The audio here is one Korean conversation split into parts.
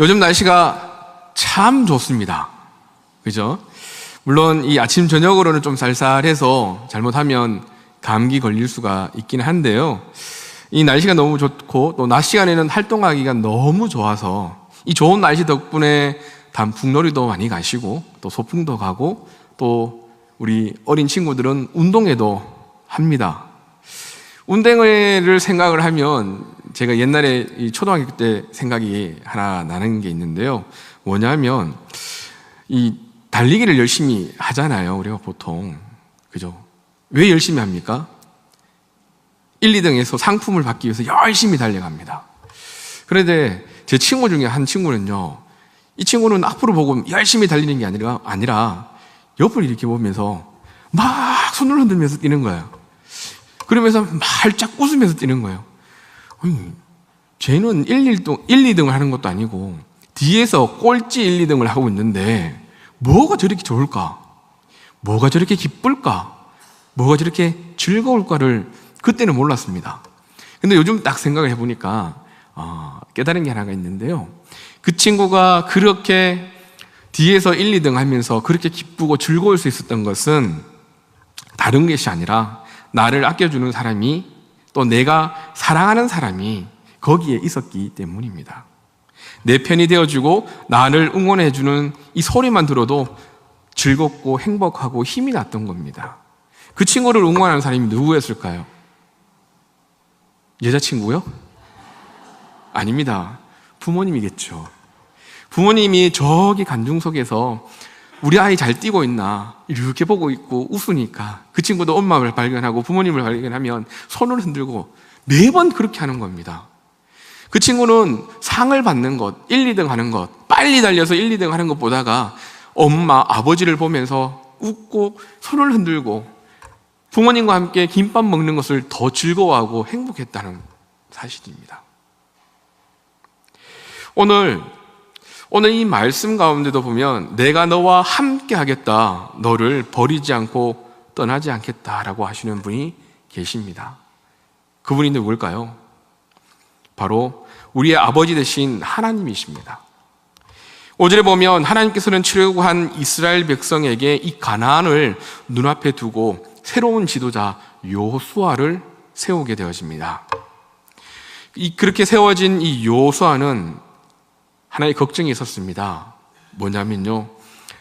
요즘 날씨가 참 좋습니다. 그죠? 물론 이 아침 저녁으로는 좀 쌀쌀해서 잘못하면 감기 걸릴 수가 있긴 한데요. 이 날씨가 너무 좋고 또 낮 시간에는 활동하기가 너무 좋아서 이 좋은 날씨 덕분에 단풍놀이도 많이 가시고 또 소풍도 가고 또 우리 어린 친구들은 운동회도 합니다. 운동회를 생각을 하면 제가 옛날에 이 초등학교 때 생각이 하나 나는 게 있는데요. 뭐냐면 이 달리기를 열심히 하잖아요. 우리가 보통. 그죠? 왜 열심히 합니까? 1, 2등에서 상품을 받기 위해서 열심히 달려갑니다. 그런데 제 친구 중에 한 친구는요, 이 친구는 앞으로 보고 열심히 달리는 게 아니라 옆을 이렇게 보면서 막 손을 흔들면서 뛰는 거예요. 그러면서 활짝 웃으면서 뛰는 거예요. 아니, 쟤는 1, 2등을 하는 것도 아니고 뒤에서 꼴찌 1, 2등을 하고 있는데 뭐가 저렇게 좋을까? 뭐가 저렇게 기쁠까? 뭐가 저렇게 즐거울까를 그때는 몰랐습니다. 근데 요즘 딱 생각을 해보니까 깨달은 게 하나가 있는데요. 그 친구가 그렇게 뒤에서 1, 2등 하면서 그렇게 기쁘고 즐거울 수 있었던 것은 다른 것이 아니라 나를 아껴주는 사람이 또 내가 사랑하는 사람이 거기에 있었기 때문입니다. 내 편이 되어주고 나를 응원해주는 이 소리만 들어도 즐겁고 행복하고 힘이 났던 겁니다. 그 친구를 응원하는 사람이 누구였을까요? 여자친구요? 아닙니다. 부모님이겠죠. 부모님이 저기 관중석에서 우리 아이 잘 뛰고 있나 이렇게 보고 있고 웃으니까 그 친구도 엄마를 발견하고 부모님을 발견하면 손을 흔들고 매번 그렇게 하는 겁니다. 그 친구는 상을 받는 것, 1, 2등 하는 것, 빨리 달려서 1, 2등 하는 것 보다가 엄마, 아버지를 보면서 웃고 손을 흔들고 부모님과 함께 김밥 먹는 것을 더 즐거워하고 행복했다는 사실입니다. 오늘 이 말씀 가운데도 보면 내가 너와 함께 하겠다, 너를 버리지 않고 떠나지 않겠다라고 하시는 분이 계십니다. 그분이 누굴까요? 바로 우리의 아버지 되신 하나님이십니다. 5절에 보면 하나님께서는 출애굽한 이스라엘 백성에게 이 가나안을 눈앞에 두고 새로운 지도자 여호수아를 세우게 되어집니다. 그렇게 세워진 이 여호수아는 하나의 걱정이 있었습니다. 뭐냐면요,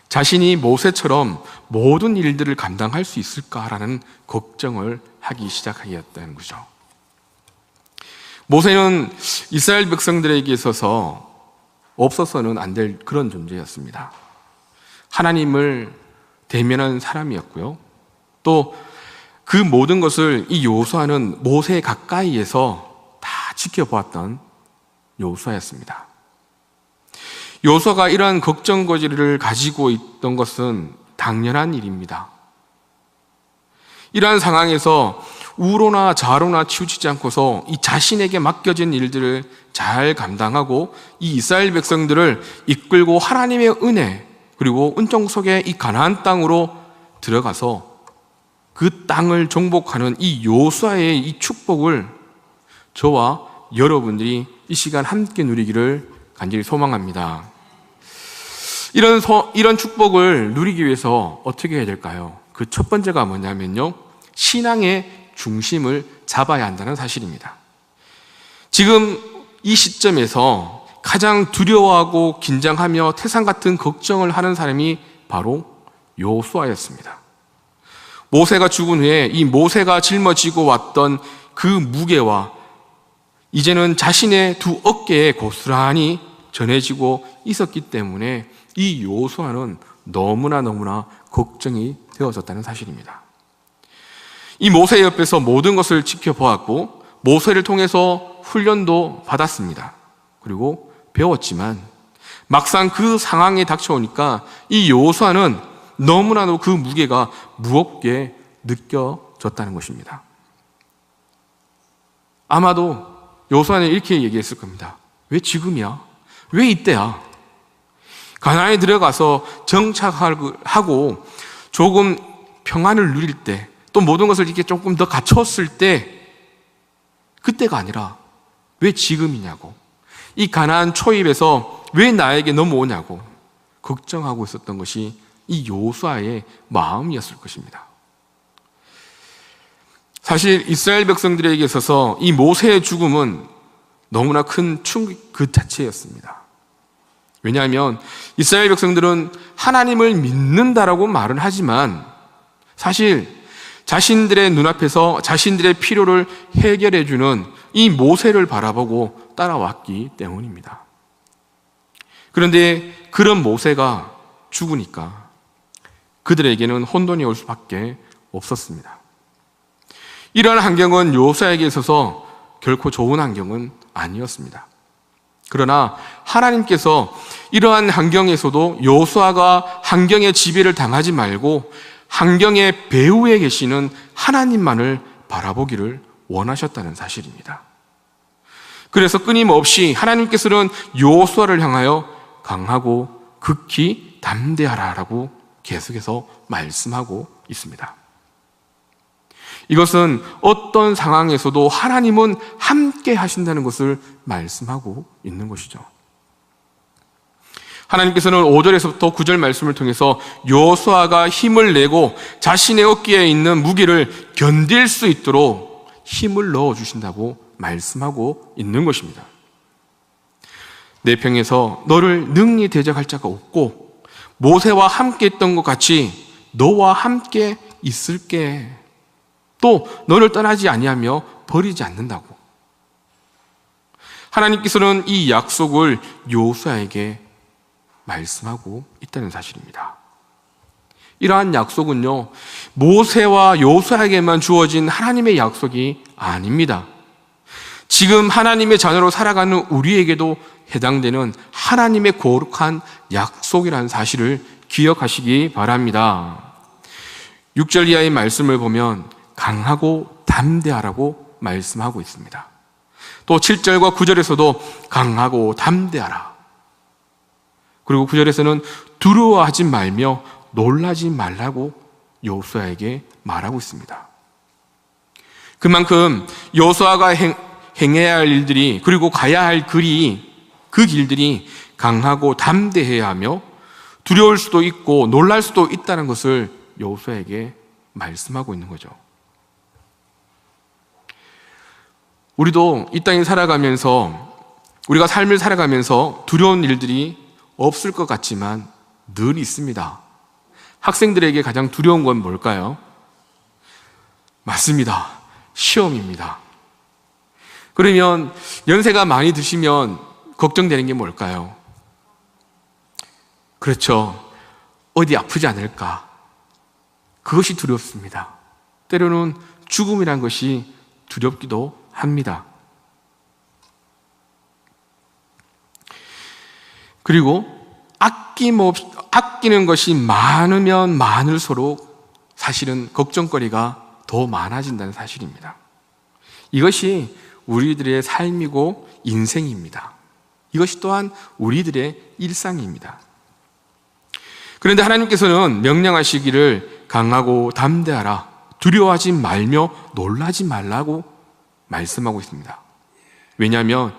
자신이 모세처럼 모든 일들을 감당할 수 있을까라는 걱정을 하기 시작하였다는 거죠. 모세는 이스라엘 백성들에게 있어서 없어서는 안 될 그런 존재였습니다. 하나님을 대면한 사람이었고요. 또 그 모든 것을 이 여호수아는 모세 가까이에서 다 지켜보았던 여호수아였습니다. 여호수아가 이러한 걱정거리를 가지고 있던 것은 당연한 일입니다. 이러한 상황에서 우로나 좌로나 치우치지 않고서 이 자신에게 맡겨진 일들을 잘 감당하고 이 이스라엘 백성들을 이끌고 하나님의 은혜 그리고 은총 속에 이 가나안 땅으로 들어가서 그 땅을 정복하는 이 여호수아의 이 축복을 저와 여러분들이 이 시간 함께 누리기를 간절히 소망합니다. 이런 축복을 누리기 위해서 어떻게 해야 될까요? 그 첫 번째가 뭐냐면요, 신앙의 중심을 잡아야 한다는 사실입니다. 지금 이 시점에서 가장 두려워하고 긴장하며 태산 같은 걱정을 하는 사람이 바로 여호수아였습니다. 모세가 죽은 후에 이 모세가 짊어지고 왔던 그 무게와 이제는 자신의 두 어깨에 고스란히 전해지고 있었기 때문에 이 여호수아는 너무나 걱정이 되어졌다는 사실입니다. 이 모세 옆에서 모든 것을 지켜보았고 모세를 통해서 훈련도 받았습니다. 그리고 배웠지만 막상 그 상황에 닥쳐오니까 이 여호수아는 너무나도 그 무게가 무겁게 느껴졌다는 것입니다. 아마도 여호수아는 이렇게 얘기했을 겁니다. 왜 지금이야? 왜 이때야? 가나안에 들어가서 정착하고 조금 평안을 누릴 때, 또 모든 것을 이렇게 조금 더 갖췄을 때, 그때가 아니라 왜 지금이냐고. 이 가나안 초입에서 왜 나에게 넘어오냐고 걱정하고 있었던 것이 이 요수아의 마음이었을 것입니다. 사실 이스라엘 백성들에게 있어서 이 모세의 죽음은 너무나 큰 충격 그 자체였습니다. 왜냐하면 이스라엘 백성들은 하나님을 믿는다라고 말은 하지만 사실 자신들의 눈앞에서 자신들의 필요를 해결해주는 이 모세를 바라보고 따라왔기 때문입니다. 그런데 그런 모세가 죽으니까 그들에게는 혼돈이 올 수밖에 없었습니다. 이러한 환경은 요수아에게 있어서 결코 좋은 환경은 아니었습니다. 그러나 하나님께서 이러한 환경에서도 요수아가 환경의 지배를 당하지 말고 환경의 배후에 계시는 하나님만을 바라보기를 원하셨다는 사실입니다. 그래서 끊임없이 하나님께서는 요수아를 향하여 강하고 극히 담대하라라고 계속해서 말씀하고 있습니다. 이것은 어떤 상황에서도 하나님은 함께 하신다는 것을 말씀하고 있는 것이죠. 하나님께서는 5절에서부터 9절 말씀을 통해서 요수아가 힘을 내고 자신의 어깨에 있는 무기를 견딜 수 있도록 힘을 넣어주신다고 말씀하고 있는 것입니다. 내 평에서 너를 능히 대적할 자가 없고 모세와 함께 했던 것 같이 너와 함께 있을게. 또 너를 떠나지 아니하며 버리지 않는다고. 하나님께서는 이 약속을 요수아에게 말씀하고 있다는 사실입니다. 이러한 약속은요, 모세와 요수아에게만 주어진 하나님의 약속이 아닙니다. 지금 하나님의 자녀로 살아가는 우리에게도 해당되는 하나님의 거룩한 약속이라는 사실을 기억하시기 바랍니다. 6절 이하의 말씀을 보면 강하고 담대하라고 말씀하고 있습니다. 또 7절과 9절에서도 강하고 담대하라. 그리고 9절에서는 두려워하지 말며 놀라지 말라고 요수아에게 말하고 있습니다. 그만큼 요수아가 행해야 할 일들이 그리고 가야 할 그 길들이 강하고 담대해야 하며 두려울 수도 있고 놀랄 수도 있다는 것을 요수아에게 말씀하고 있는 거죠. 우리도 이 땅에 살아가면서 우리가 삶을 살아가면서 두려운 일들이 없을 것 같지만 늘 있습니다. 학생들에게 가장 두려운 건 뭘까요? 맞습니다. 시험입니다. 그러면 연세가 많이 드시면 걱정되는 게 뭘까요? 그렇죠. 어디 아프지 않을까? 그것이 두렵습니다. 때로는 죽음이란 것이 두렵기도 합니다. 그리고 아끼는 것이 많으면 많을수록 사실은 걱정거리가 더 많아진다는 사실입니다. 이것이 우리들의 삶이고 인생입니다. 이것이 또한 우리들의 일상입니다. 그런데 하나님께서는 명령하시기를 강하고 담대하라, 두려워하지 말며 놀라지 말라고 말씀하고 있습니다. 왜냐하면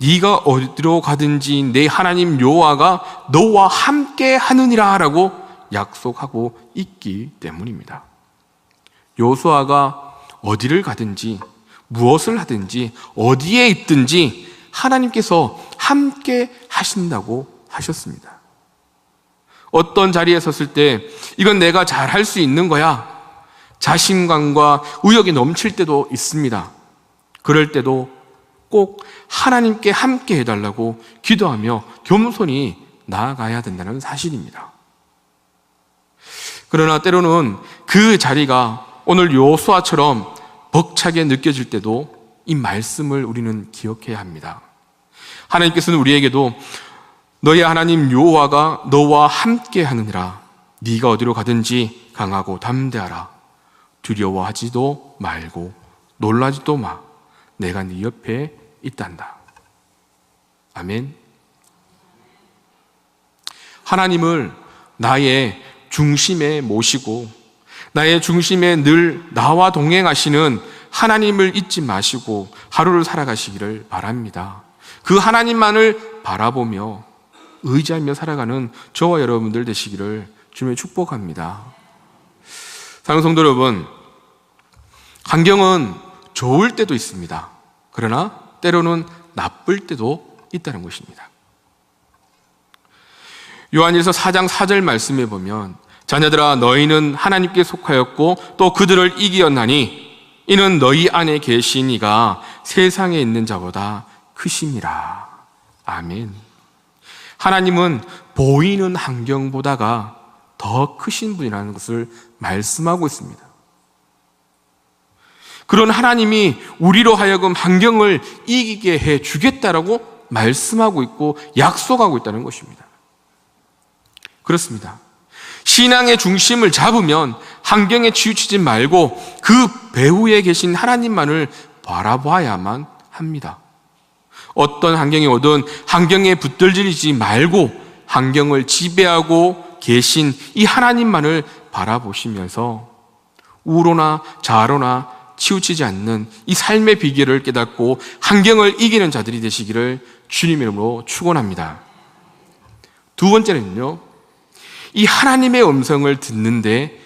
네가 어디로 가든지 내 하나님 여호와가 너와 함께 하느니라 라고 약속하고 있기 때문입니다. 요수아가 어디를 가든지 무엇을 하든지 어디에 있든지 하나님께서 함께 하신다고 하셨습니다. 어떤 자리에 섰을 때 이건 내가 잘 할 수 있는 거야, 자신감과 의욕이 넘칠 때도 있습니다. 그럴 때도 꼭 하나님께 함께 해달라고 기도하며 겸손히 나아가야 된다는 사실입니다. 그러나 때로는 그 자리가 오늘 요수아처럼 벅차게 느껴질 때도 이 말씀을 우리는 기억해야 합니다. 하나님께서는 우리에게도 너의 하나님 여호와가 너와 함께 하느니라, 네가 어디로 가든지 강하고 담대하라, 두려워하지도 말고 놀라지도 마, 내가 네 옆에 있단다. 아멘. 하나님을 나의 중심에 모시고 나의 중심에 늘 나와 동행하시는 하나님을 잊지 마시고 하루를 살아가시기를 바랍니다. 그 하나님만을 바라보며 의지하며 살아가는 저와 여러분들 되시기를 주님의 축복합니다. 사랑하는 성도 여러분, 환경은 좋을 때도 있습니다. 그러나 때로는 나쁠 때도 있다는 것입니다. 요한일서 4장 4절 말씀에 보면 자녀들아 너희는 하나님께 속하였고 또 그들을 이기었나니 이는 너희 안에 계신 이가 세상에 있는 자보다 크심이라. 아멘. 하나님은 보이는 환경보다가 더 크신 분이라는 것을 말씀하고 있습니다. 그런 하나님이 우리로 하여금 환경을 이기게 해 주겠다라고 말씀하고 있고 약속하고 있다는 것입니다. 그렇습니다. 신앙의 중심을 잡으면 환경에 치우치지 말고 그 배후에 계신 하나님만을 바라봐야만 합니다. 어떤 환경이 오든 환경에 붙들리지 말고 환경을 지배하고 계신 이 하나님만을 바라보시면서 우로나 좌로나 치우치지 않는 이 삶의 비결을 깨닫고 환경을 이기는 자들이 되시기를 주님의 이름으로 축원합니다. 두 번째는요, 이 하나님의 음성을 듣는데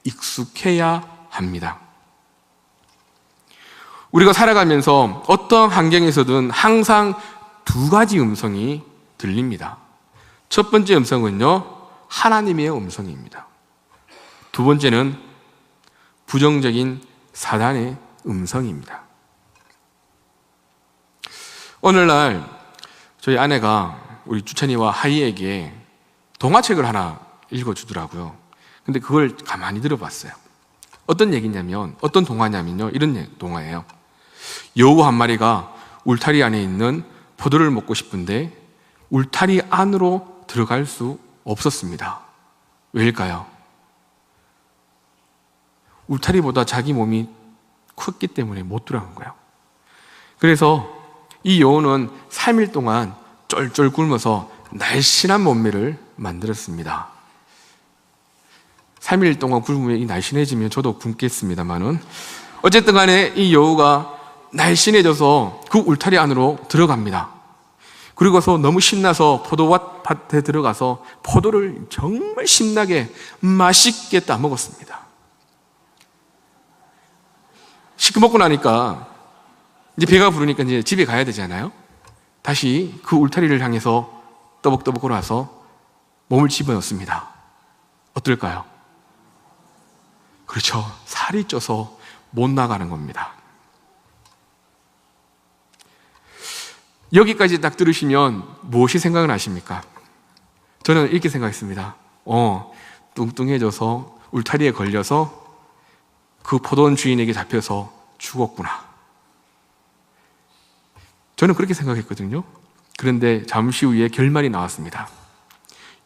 익숙해야 합니다. 우리가 살아가면서 어떤 환경에서든 항상 두 가지 음성이 들립니다. 첫 번째 음성은요, 하나님의 음성입니다. 두 번째는 부정적인 사단의 음성입니다. 오늘날 저희 아내가 우리 주찬이와 하이에게 동화책을 하나 읽어주더라고요. 근데 그걸 가만히 들어봤어요. 어떤 얘기냐면, 어떤 동화냐면요, 이런 동화예요. 여우 한 마리가 울타리 안에 있는 포도를 먹고 싶은데 울타리 안으로 들어갈 수 없었습니다. 왜일까요? 울타리보다 자기 몸이 컸기 때문에 못 들어간 거예요. 그래서 이 여우는 3일 동안 쫄쫄 굶어서 날씬한 몸매를 만들었습니다. 3일 동안 굶으면 이 날씬해지면 저도 굶겠습니다만은 어쨌든 간에 이 여우가 날씬해져서 그 울타리 안으로 들어갑니다. 그리고서 너무 신나서 포도밭에 들어가서 포도를 정말 신나게 맛있게 따먹었습니다. 시켜먹고 나니까 이제 배가 부르니까 이제 집에 가야 되잖아요. 다시 그 울타리를 향해서 떠벅떠벅 걸어와서 몸을 집어넣습니다. 어떨까요? 그렇죠. 살이 쪄서 못 나가는 겁니다. 여기까지 딱 들으시면 무엇이 생각나십니까? 저는 이렇게 생각했습니다. 뚱뚱해져서 울타리에 걸려서 그 포도원 주인에게 잡혀서 죽었구나. 저는 그렇게 생각했거든요. 그런데 잠시 후에 결말이 나왔습니다.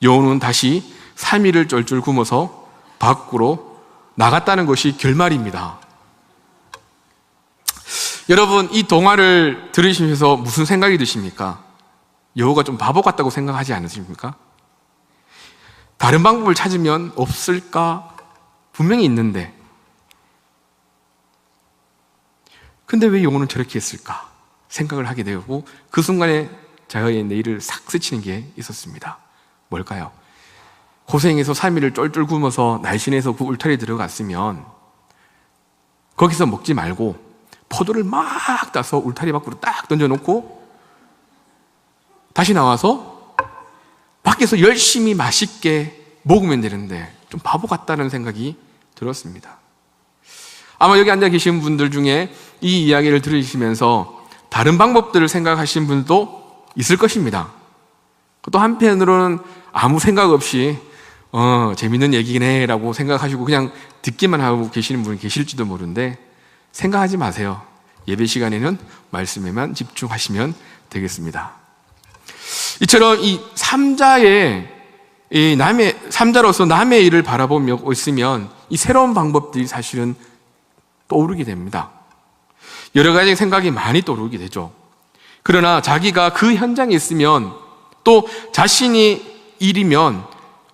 여우는 다시 3일을 쫄쫄 굶어서 밖으로 나갔다는 것이 결말입니다. 여러분, 이 동화를 들으시면서 무슨 생각이 드십니까? 여우가 좀 바보 같다고 생각하지 않으십니까? 다른 방법을 찾으면 없을까? 분명히 있는데, 근데 왜 여우는 저렇게 했을까? 생각을 하게 되고 그 순간에 저의 내일을 싹 스치는 게 있었습니다. 뭘까요? 고생해서 3일을 쫄쫄 굶어서 날씬해서 그 울타리에 들어갔으면 거기서 먹지 말고 포도를 막 따서 울타리 밖으로 딱 던져놓고 다시 나와서 밖에서 열심히 맛있게 먹으면 되는데 좀 바보 같다는 생각이 들었습니다. 아마 여기 앉아 계신 분들 중에 이 이야기를 들으시면서 다른 방법들을 생각하신 분도 있을 것입니다. 또 한편으로는 아무 생각 없이 재밌는 얘기긴 해 라고 생각하시고 그냥 듣기만 하고 계시는 분이 계실지도 모르는데 생각하지 마세요. 예배 시간에는 말씀에만 집중하시면 되겠습니다. 이처럼 이 삼자로서 남의 일을 바라보며 있으면 이 새로운 방법들이 사실은 떠오르게 됩니다. 여러 가지 생각이 많이 떠오르게 되죠. 그러나 자기가 그 현장에 있으면 또 자신이 일이면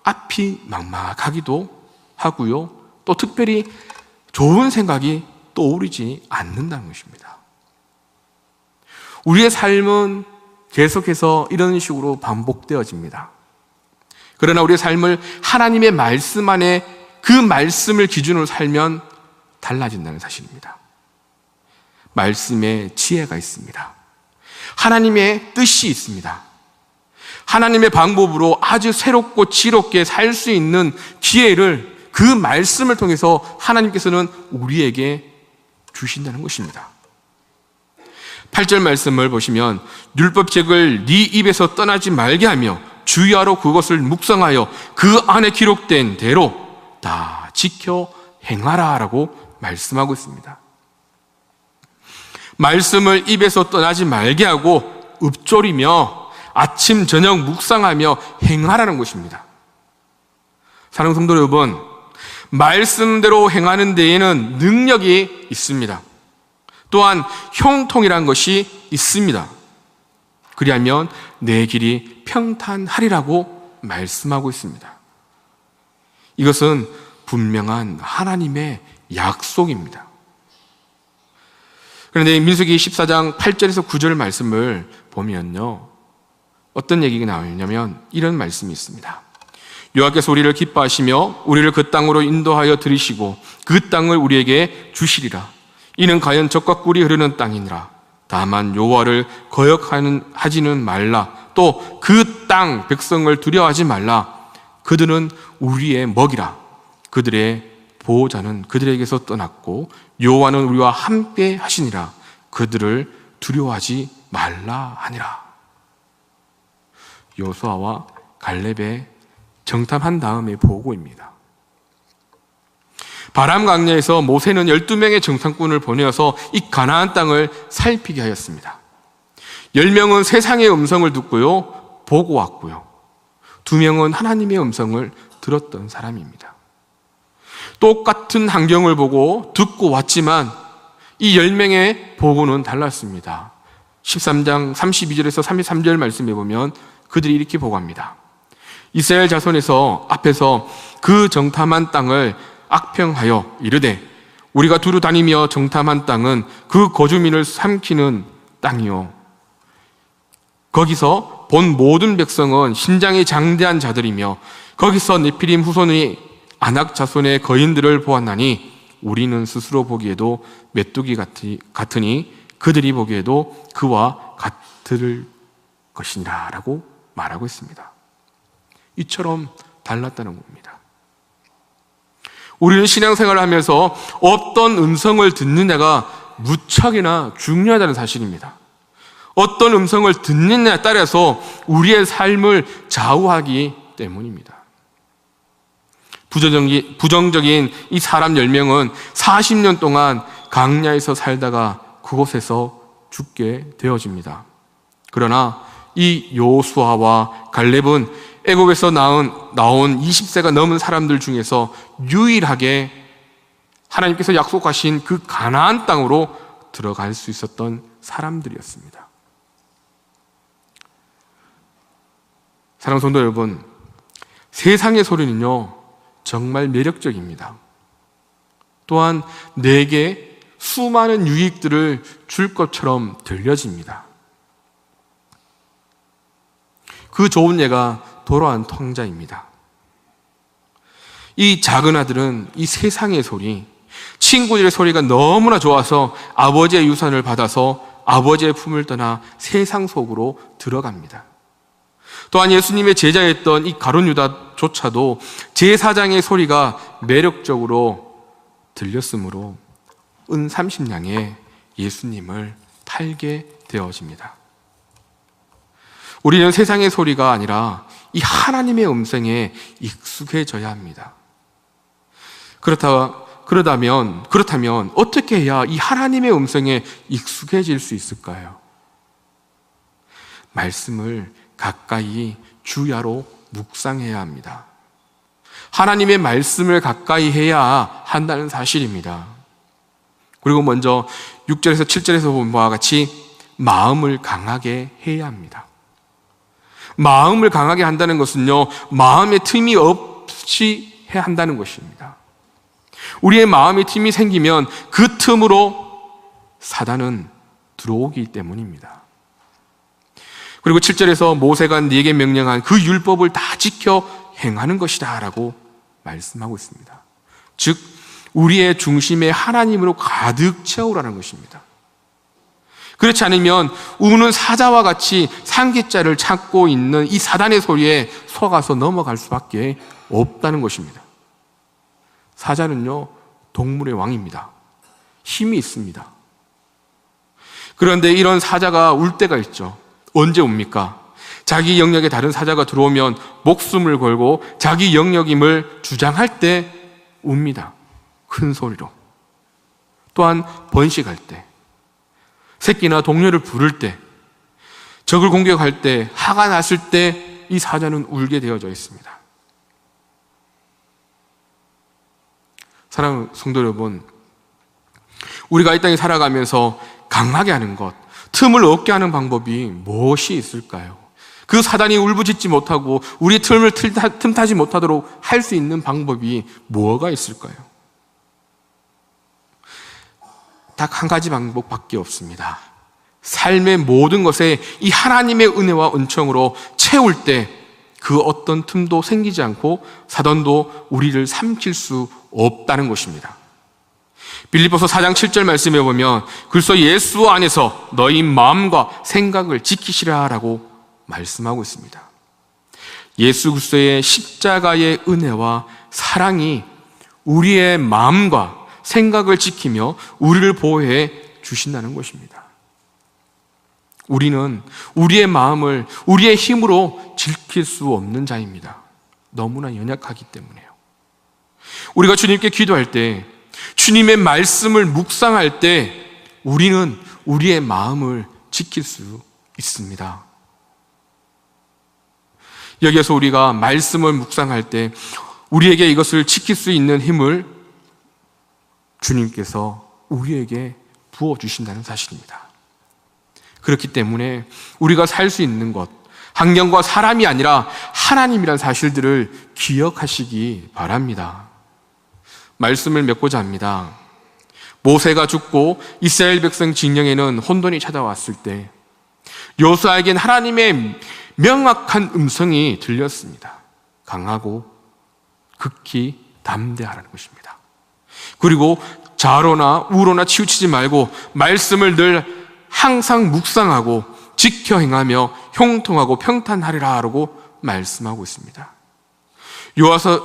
앞이 막막하기도 하고요. 또 특별히 좋은 생각이 떠오르지 않는다는 것입니다. 우리의 삶은 계속해서 이런 식으로 반복되어집니다. 그러나 우리의 삶을 하나님의 말씀 안에 그 말씀을 기준으로 살면 달라진다는 사실입니다. 말씀에 지혜가 있습니다. 하나님의 뜻이 있습니다. 하나님의 방법으로 아주 새롭고 지롭게 살 수 있는 기회를 그 말씀을 통해서 하나님께서는 우리에게 주신다는 것입니다. 8절 말씀을 보시면 율법책을 네 입에서 떠나지 말게 하며 주야로 그것을 묵상하여 그 안에 기록된 대로 다 지켜 행하라 라고 말씀하고 있습니다. 말씀을 입에서 떠나지 말게 하고 읊조리며 아침 저녁 묵상하며 행하라는 것입니다. 사랑하는 성도 여러분, 말씀대로 행하는 데에는 능력이 있습니다. 또한 형통이라는 것이 있습니다. 그리하면 내 길이 평탄하리라고 말씀하고 있습니다. 이것은 분명한 하나님의 약속입니다. 그런데 민수기 14장 8절에서 9절 말씀을 보면요, 어떤 얘기가 나오냐면 이런 말씀이 있습니다. 여호와께서 우리를 기뻐하시며 우리를 그 땅으로 인도하여 들이시고 그 땅을 우리에게 주시리라. 이는 가연 젖과 꿀이 흐르는 땅이니라. 다만 여호와를 거역하지는 말라. 또 그 땅 백성을 두려워하지 말라. 그들은 우리의 먹이라. 그들의 보호자는 그들에게서 떠났고 여호와는 우리와 함께 하시니라. 그들을 두려워하지 말라 하니라. 여호수아와 갈렙의 정탐한 다음의 보고입니다. 바람 광야에서 모세는 12명의 정탐꾼을 보내어서 이 가나안 땅을 살피게 하였습니다. 10명은 세상의 음성을 듣고요, 보고 왔고요. 2명은 하나님의 음성을 들었던 사람입니다. 똑같은 환경을 보고 듣고 왔지만 이 10명의 보고는 달랐습니다. 13장 32절에서 33절 말씀에 보면 그들이 이렇게 보고합니다. 이스라엘 자손에서 앞에서 그 정탐한 땅을 악평하여 이르되 우리가 두루 다니며 정탐한 땅은 그 거주민을 삼키는 땅이요 거기서 본 모든 백성은 신장이 장대한 자들이며 거기서 네피림 후손의 아낙 자손의 거인들을 보았나니 우리는 스스로 보기에도 메뚜기 같으니 그들이 보기에도 그와 같을 것이니라 라고 말하고 있습니다. 이처럼 달랐다는 겁니다. 우리는 신앙생활을 하면서 어떤 음성을 듣느냐가 무척이나 중요하다는 사실입니다. 어떤 음성을 듣느냐에 따라서 우리의 삶을 좌우하기 때문입니다. 부정적인 이 사람 10명은 40년 동안 광야에서 살다가 그곳에서 죽게 되어집니다. 그러나 이 여호수아와 갈렙은 애굽에서 나온 20세가 넘은 사람들 중에서 유일하게 하나님께서 약속하신 그 가나안 땅으로 들어갈 수 있었던 사람들이었습니다. 사랑하는 성도 여러분, 세상의 소리는요 정말 매력적입니다. 또한 내게 수많은 유익들을 줄 것처럼 들려집니다. 그 좋은 예가 도로한 통자입니다. 이 작은 아들은 이 세상의 소리, 친구들의 소리가 너무나 좋아서 아버지의 유산을 받아서 아버지의 품을 떠나 세상 속으로 들어갑니다. 또한 예수님의 제자였던 이 가룟 유다조차도 제사장의 소리가 매력적으로 들렸으므로 은 30냥에 예수님을 팔게 되어집니다. 우리는 세상의 소리가 아니라 이 하나님의 음성에 익숙해져야 합니다. 그렇다면 어떻게 해야 이 하나님의 음성에 익숙해질 수 있을까요? 말씀을 가까이 주야로 묵상해야 합니다. 하나님의 말씀을 가까이 해야 한다는 사실입니다. 그리고 먼저 6절에서 7절에서 본 바와 같이 마음을 강하게 해야 합니다. 마음을 강하게 한다는 것은요, 마음에 틈이 없이 해야 한다는 것입니다. 우리의 마음에 틈이 생기면 그 틈으로 사단은 들어오기 때문입니다. 그리고 7절에서 모세가 네게 명령한 그 율법을 다 지켜 행하는 것이다 라고 말씀하고 있습니다. 즉 우리의 중심에 하나님으로 가득 채우라는 것입니다. 그렇지 않으면 우는 사자와 같이 상기자를 찾고 있는 이 사단의 소리에 속아서 넘어갈 수밖에 없다는 것입니다. 사자는요, 동물의 왕입니다. 힘이 있습니다. 그런데 이런 사자가 울 때가 있죠. 언제 웁니까? 자기 영역에 다른 사자가 들어오면 목숨을 걸고 자기 영역임을 주장할 때 웁니다. 큰 소리로. 또한 번식할 때, 새끼나 동료를 부를 때, 적을 공격할 때, 화가 났을 때 이 사자는 울게 되어져 있습니다. 사랑하는 성도 여러분, 우리가 이 땅에 살아가면서 강하게 하는 것, 틈을 얻게 하는 방법이 무엇이 있을까요? 그 사단이 울부짖지 못하고 우리 틈을 틈타지 못하도록 할 수 있는 방법이 뭐가 있을까요? 딱 한 가지 방법밖에 없습니다. 삶의 모든 것에 이 하나님의 은혜와 은총으로 채울 때 그 어떤 틈도 생기지 않고 사단도 우리를 삼킬 수 없다는 것입니다. 빌립보서 4장 7절 말씀에 보면 그리스도 예수 안에서 너희 마음과 생각을 지키시라 라고 말씀하고 있습니다. 예수 그리스도의 십자가의 은혜와 사랑이 우리의 마음과 생각을 지키며 우리를 보호해 주신다는 것입니다. 우리는 우리의 마음을 우리의 힘으로 지킬 수 없는 자입니다. 너무나 연약하기 때문에요. 우리가 주님께 기도할 때, 주님의 말씀을 묵상할 때 우리는 우리의 마음을 지킬 수 있습니다. 여기에서 우리가 말씀을 묵상할 때 우리에게 이것을 지킬 수 있는 힘을 주님께서 우리에게 부어주신다는 사실입니다. 그렇기 때문에 우리가 살 수 있는 것, 환경과 사람이 아니라 하나님이란 사실들을 기억하시기 바랍니다. 말씀을 맺고자 합니다. 모세가 죽고 이스라엘 백성 진영에는 혼돈이 찾아왔을 때 여호수아에겐 하나님의 명확한 음성이 들렸습니다. 강하고 극히 담대하라는 것입니다. 그리고 좌로나 우로나 치우치지 말고 말씀을 늘 항상 묵상하고 지켜 행하며 형통하고 평탄하리라 라고 말씀하고 있습니다.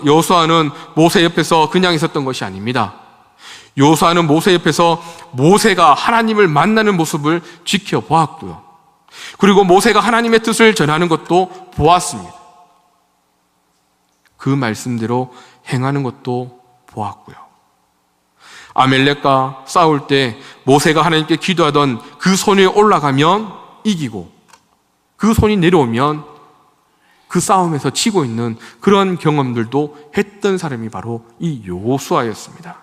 여호수아는 모세 옆에서 그냥 있었던 것이 아닙니다. 여호수아는 모세 옆에서 모세가 하나님을 만나는 모습을 지켜보았고요. 그리고 모세가 하나님의 뜻을 전하는 것도 보았습니다. 그 말씀대로 행하는 것도 보았고요. 아멜렉과 싸울 때 모세가 하나님께 기도하던 그 손 위에 올라가면 이기고 그 손이 내려오면 그 싸움에서 치고 있는 그런 경험들도 했던 사람이 바로 이 여호수아였습니다.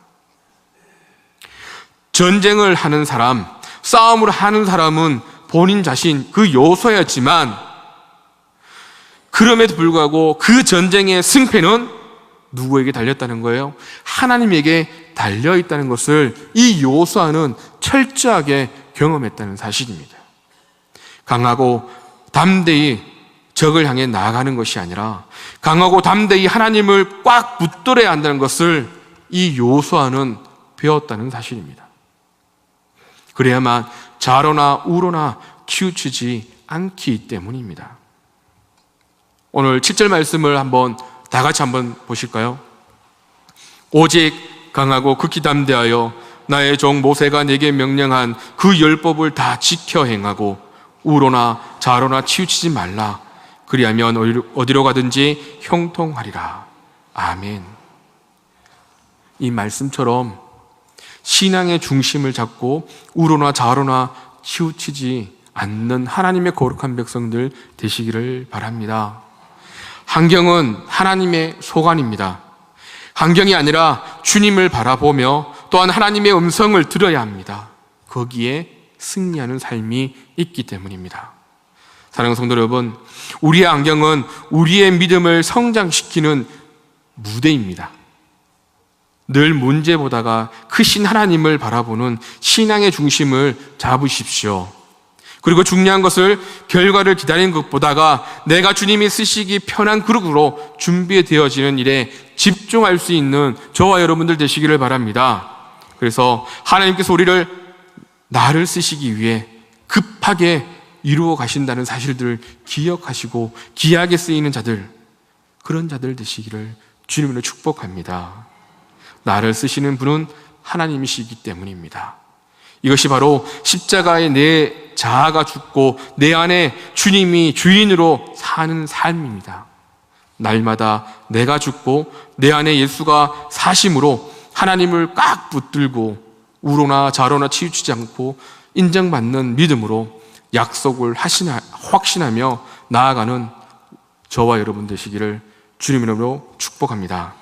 전쟁을 하는 사람, 싸움을 하는 사람은 본인 자신 그 여호수아였지만 그럼에도 불구하고 그 전쟁의 승패는 누구에게 달렸다는 거예요? 하나님에게 달려있다는 것을 이 여호수아는 철저하게 경험했다는 사실입니다. 강하고 담대히 적을 향해 나아가는 것이 아니라 강하고 담대히 하나님을 꽉 붙들어야 한다는 것을 이 여호수아는 배웠다는 사실입니다. 그래야만 좌로나 우로나 치우치지 않기 때문입니다. 오늘 7절 말씀을 다 같이 한번 보실까요? 오직 강하고 극히 담대하여 나의 종 모세가 내게 명령한 그 율법을 다 지켜 행하고 우로나 좌로나 치우치지 말라. 그리하면 어디로 가든지 형통하리라. 아멘. 이 말씀처럼 신앙의 중심을 잡고 우로나 좌로나 치우치지 않는 하나님의 거룩한 백성들 되시기를 바랍니다. 환경은 하나님의 소관입니다. 환경이 아니라 주님을 바라보며 또한 하나님의 음성을 들어야 합니다. 거기에 승리하는 삶이 있기 때문입니다. 사랑하는 성도 여러분, 우리의 환경은 우리의 믿음을 성장시키는 무대입니다. 늘 문제보다가 크신 하나님을 바라보는 신앙의 중심을 잡으십시오. 그리고 중요한 것을 결과를 기다리는 것보다가 내가 주님이 쓰시기 편한 그룹으로 준비되어지는 일에 집중할 수 있는 저와 여러분들 되시기를 바랍니다. 그래서 하나님께서 우리를 나를 쓰시기 위해 급하게 이루어 가신다는 사실들을 기억하시고 귀하게 쓰이는 자들, 그런 자들 되시기를 주님으로 축복합니다. 나를 쓰시는 분은 하나님이시기 때문입니다. 이것이 바로 십자가에 내 자아가 죽고 내 안에 주님이 주인으로 사는 삶입니다. 날마다 내가 죽고 내 안에 예수가 사심으로 하나님을 꽉 붙들고 우로나 좌로나 치우치지 않고 인정받는 믿음으로 약속을 확신하며 나아가는 저와 여러분 되시기를 주님 이름으로 축복합니다.